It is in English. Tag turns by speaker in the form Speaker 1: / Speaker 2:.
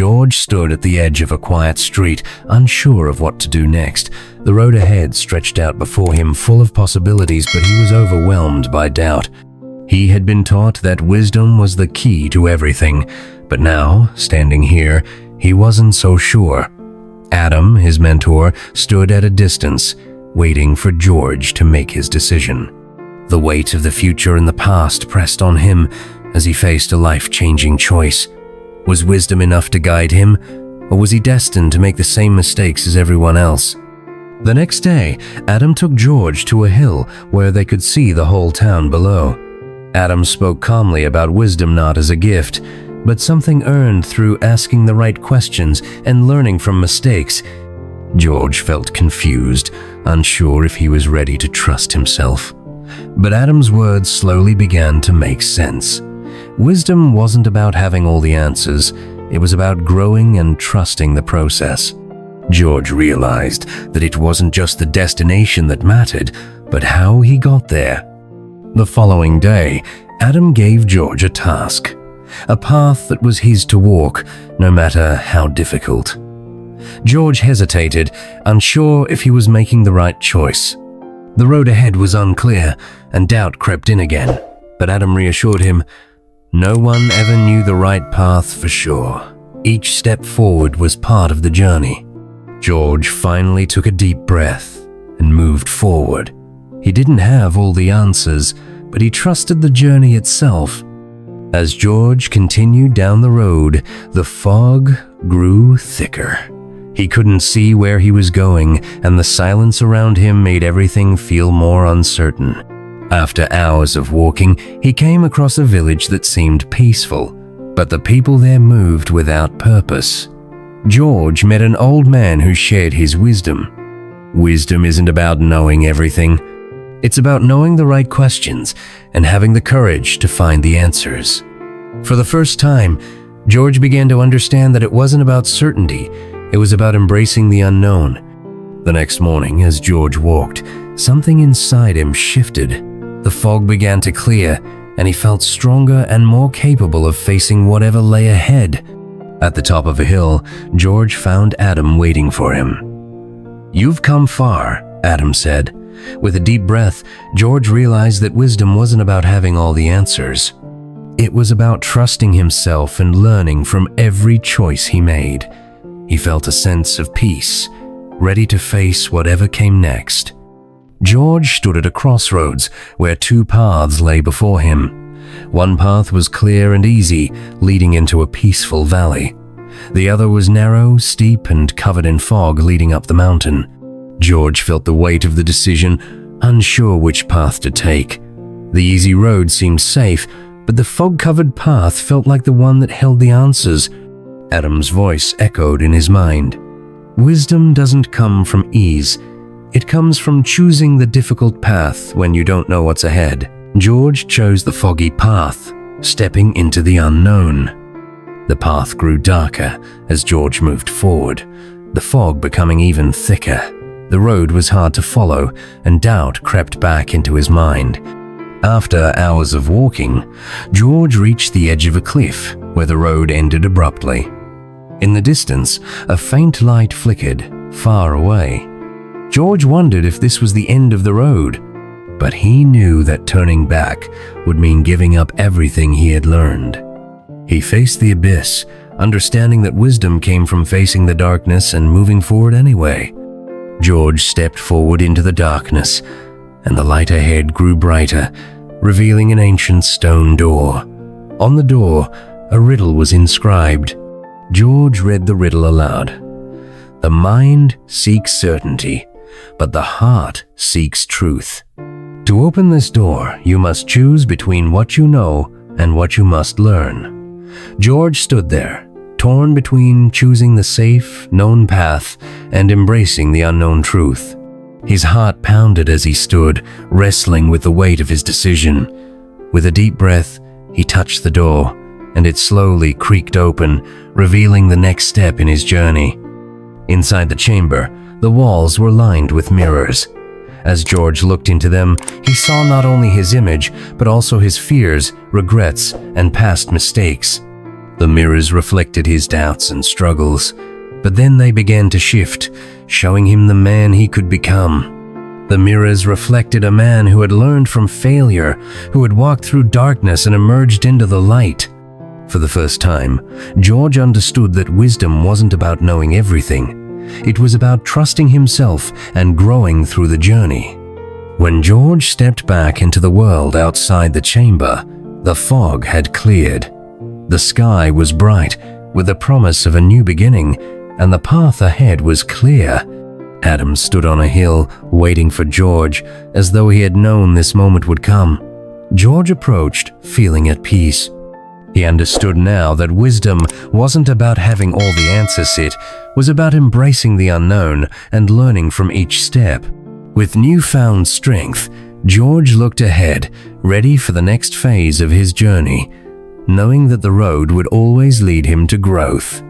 Speaker 1: George stood at the edge of a quiet street, unsure of what to do next. The road ahead stretched out before him, full of possibilities, but he was overwhelmed by doubt. He had been taught that wisdom was the key to everything, but now, standing here, he wasn't so sure. Adam, his mentor, stood at a distance, waiting for George to make his decision. The weight of the future and the past pressed on him as he faced a life-changing choice. Was wisdom enough to guide him, or was he destined to make the same mistakes as everyone else? The next day, Adam took George to a hill where they could see the whole town below. Adam spoke calmly about wisdom not as a gift, but something earned through asking the right questions and learning from mistakes. George felt confused, unsure if he was ready to trust himself. But Adam's words slowly began to make sense. Wisdom wasn't about having all the answers, it was about growing and trusting the process. George realized that it wasn't just the destination that mattered, but how he got there. The following day, Adam gave George a task, a path that was his to walk, no matter how difficult. George hesitated, unsure if he was making the right choice. The road ahead was unclear, and doubt crept in again, but Adam reassured him, no one ever knew the right path for sure. Each step forward was part of the journey. George finally took a deep breath and moved forward. He didn't have all the answers, but he trusted the journey itself. As George continued down the road, the fog grew thicker. He couldn't see where he was going, and the silence around him made everything feel more uncertain. After hours of walking, he came across a village that seemed peaceful, but the people there moved without purpose. George met an old man who shared his wisdom. Wisdom isn't about knowing everything. It's about knowing the right questions and having the courage to find the answers. For the first time, George began to understand that it wasn't about certainty, it was about embracing the unknown. The next morning, as George walked, something inside him shifted. The fog began to clear, and he felt stronger and more capable of facing whatever lay ahead. At the top of a hill, George found Adam waiting for him. "You've come far," Adam said. With a deep breath, George realized that wisdom wasn't about having all the answers. It was about trusting himself and learning from every choice he made. He felt a sense of peace, ready to face whatever came next. George stood at a crossroads where two paths lay before him. One path was clear and easy, leading into a peaceful valley. The other was narrow, steep, and covered in fog leading up the mountain. George felt the weight of the decision, unsure which path to take. The easy road seemed safe, but the fog-covered path felt like the one that held the answers. Adam's voice echoed in his mind. Wisdom doesn't come from ease. It comes from choosing the difficult path when you don't know what's ahead. George chose the foggy path, stepping into the unknown. The path grew darker as George moved forward, the fog becoming even thicker. The road was hard to follow, and doubt crept back into his mind. After hours of walking, George reached the edge of a cliff where the road ended abruptly. In the distance, a faint light flickered, far away. George wondered if this was the end of the road, but he knew that turning back would mean giving up everything he had learned. He faced the abyss, understanding that wisdom came from facing the darkness and moving forward anyway. George stepped forward into the darkness, and the light ahead grew brighter, revealing an ancient stone door. On the door, a riddle was inscribed. George read the riddle aloud. "The mind seeks certainty, but the heart seeks truth. To open this door, you must choose between what you know and what you must learn." George stood there, torn between choosing the safe, known path and embracing the unknown truth. His heart pounded as he stood, wrestling with the weight of his decision. With a deep breath, he touched the door, and it slowly creaked open, revealing the next step in his journey. Inside the chamber, the walls were lined with mirrors. As George looked into them, he saw not only his image, but also his fears, regrets, and past mistakes. The mirrors reflected his doubts and struggles, but then they began to shift, showing him the man he could become. The mirrors reflected a man who had learned from failure, who had walked through darkness and emerged into the light. For the first time, George understood that wisdom wasn't about knowing everything. It was about trusting himself and growing through the journey. When George stepped back into the world outside the chamber, the fog had cleared. The sky was bright, with the promise of a new beginning, and the path ahead was clear. Adam stood on a hill, waiting for George, as though he had known this moment would come. George approached, feeling at peace. He understood now that wisdom wasn't about having all the answers, it was about embracing the unknown and learning from each step. With newfound strength, George looked ahead, ready for the next phase of his journey, knowing that the road would always lead him to growth.